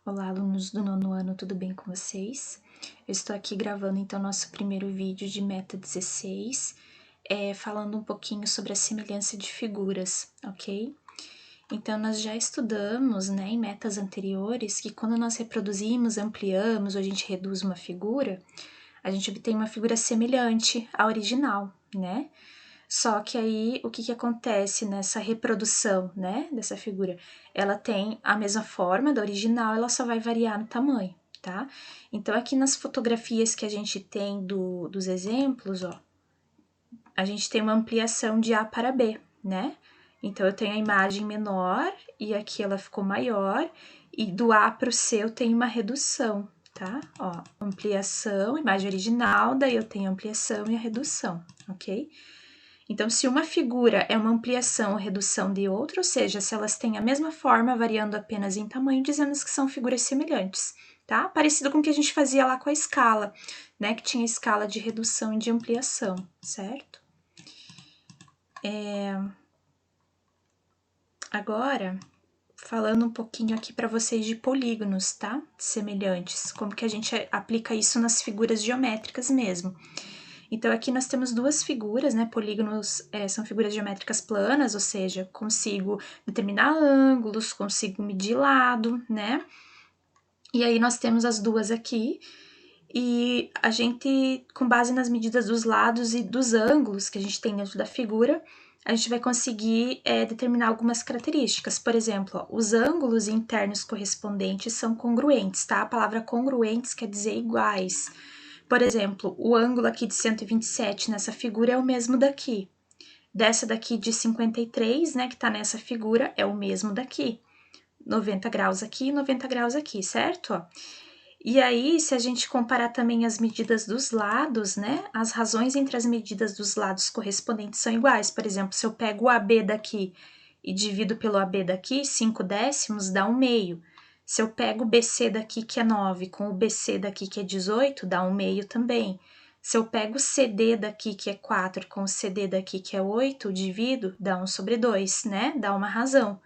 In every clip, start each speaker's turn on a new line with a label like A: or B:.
A: Olá, alunos do 9º ano, tudo bem com vocês? Eu estou aqui gravando então nosso primeiro vídeo de Meta 16, falando um pouquinho sobre a semelhança de figuras, ok? Então, nós já estudamos, né, em metas anteriores, que quando nós reproduzimos, ampliamos ou a gente reduz uma figura, a gente obtém uma figura semelhante à original, né? Só que aí, o que acontece nessa reprodução, né, dessa figura? Ela tem a mesma forma da original, ela só vai variar no tamanho, tá? Então, aqui nas fotografias que a gente tem dos exemplos, ó, a gente tem uma ampliação de A para B, né? Então, eu tenho a imagem menor e aqui ela ficou maior, e do A para o C eu tenho uma redução, tá? Ó, ampliação, imagem original, daí eu tenho a ampliação e a redução, ok? Então, se uma figura é uma ampliação ou redução de outra, ou seja, se elas têm a mesma forma, variando apenas em tamanho, dizemos que são figuras semelhantes, tá? Parecido com o que a gente fazia lá com a escala, né? Que tinha escala de redução e de ampliação, certo? Agora, falando um pouquinho aqui para vocês de polígonos, tá? Semelhantes, como que a gente aplica isso nas figuras geométricas mesmo. Então, aqui nós temos duas figuras, né? Polígonos são figuras geométricas planas, ou seja, consigo determinar ângulos, consigo medir lado, né? E aí nós temos as duas aqui, e a gente, com base nas medidas dos lados e dos ângulos que a gente tem dentro da figura, a gente vai conseguir determinar algumas características. Por exemplo, ó, os ângulos internos correspondentes são congruentes, tá? A palavra congruentes quer dizer iguais. Por exemplo, o ângulo aqui de 127 nessa figura é o mesmo daqui. Dessa daqui de 53, né, que tá nessa figura, é o mesmo daqui. 90 graus aqui e 90 graus aqui, certo? Ó. E aí, se a gente comparar também as medidas dos lados, né, as razões entre as medidas dos lados correspondentes são iguais. Por exemplo, se eu pego o AB daqui e divido pelo AB daqui, 5 décimos dá 1/2. Se eu pego o BC daqui, que é 9, com o BC daqui, que é 18, dá 1/2 também. Se eu pego o CD daqui, que é 4, com o CD daqui, que é 8, divido, dá 1/2, né? Dá uma razão.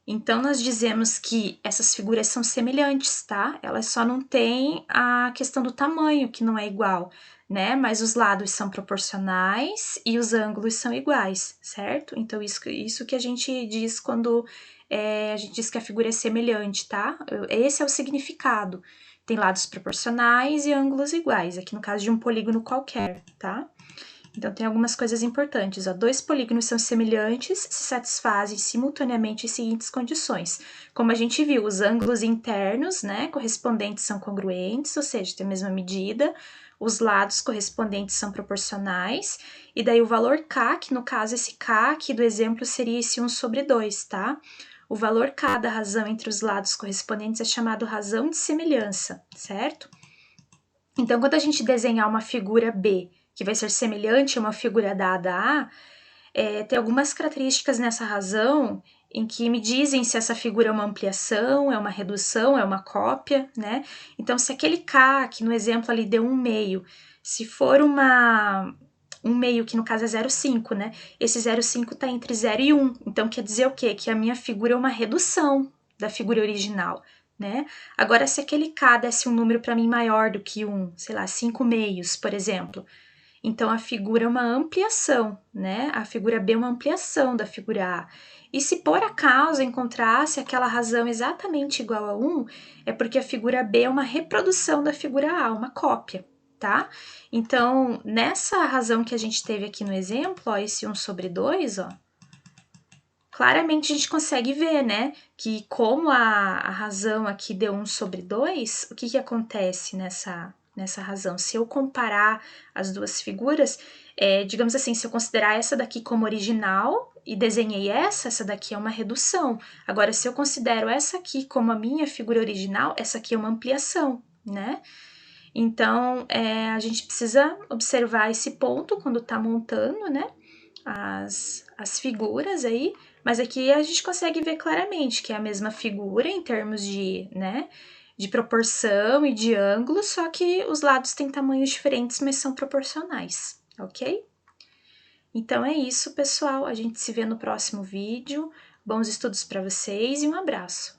A: Então, nós dizemos que essas figuras são semelhantes, tá? Elas só não têm a questão do tamanho, que não é igual, né? Mas os lados são proporcionais e os ângulos são iguais, certo? Então, isso que a gente diz quando a gente diz que a figura é semelhante, tá? Esse é o significado. Tem lados proporcionais e ângulos iguais, aqui no caso de um polígono qualquer, tá? Então, tem algumas coisas importantes. Ó. Dois polígonos são semelhantes se satisfazem simultaneamente as seguintes condições. Como a gente viu, os ângulos internos, né, correspondentes são congruentes, ou seja, tem a mesma medida. Os lados correspondentes são proporcionais. E daí o valor K, que no caso esse K aqui do exemplo seria esse 1/2, tá? O valor K da razão entre os lados correspondentes é chamado razão de semelhança, certo? Então, quando a gente desenhar uma figura B, que vai ser semelhante a uma figura dada A, tem algumas características nessa razão em que me dizem se essa figura é uma ampliação, é uma redução, é uma cópia, né? Então, se aquele K, que no exemplo ali deu 1/2, se for um meio, que no caso é 0,5, né? Esse 0,5 está entre 0 e 1. Então, quer dizer o quê? Que a minha figura é uma redução da figura original, né? Agora, se aquele K desse um número para mim maior do que 1, sei lá, 5/2, por exemplo, então a figura é uma ampliação, né? A figura B é uma ampliação da figura A. E se por acaso encontrasse aquela razão exatamente igual a 1, é porque a figura B é uma reprodução da figura A, uma cópia, tá? Então, nessa razão que a gente teve aqui no exemplo, ó, esse 1/2, ó, claramente a gente consegue ver, né, que como a razão aqui deu 1/2, o que acontece nessa razão? Se eu comparar as duas figuras, digamos assim, se eu considerar essa daqui como original e desenhei essa daqui é uma redução. Agora, se eu considero essa aqui como a minha figura original, essa aqui é uma ampliação, né? Então, a gente precisa observar esse ponto quando tá montando, né, as figuras aí, mas aqui a gente consegue ver claramente que é a mesma figura em termos de, né, de proporção e de ângulo, só que os lados têm tamanhos diferentes, mas são proporcionais, ok? Então é isso, pessoal. A gente se vê no próximo vídeo. Bons estudos para vocês e um abraço!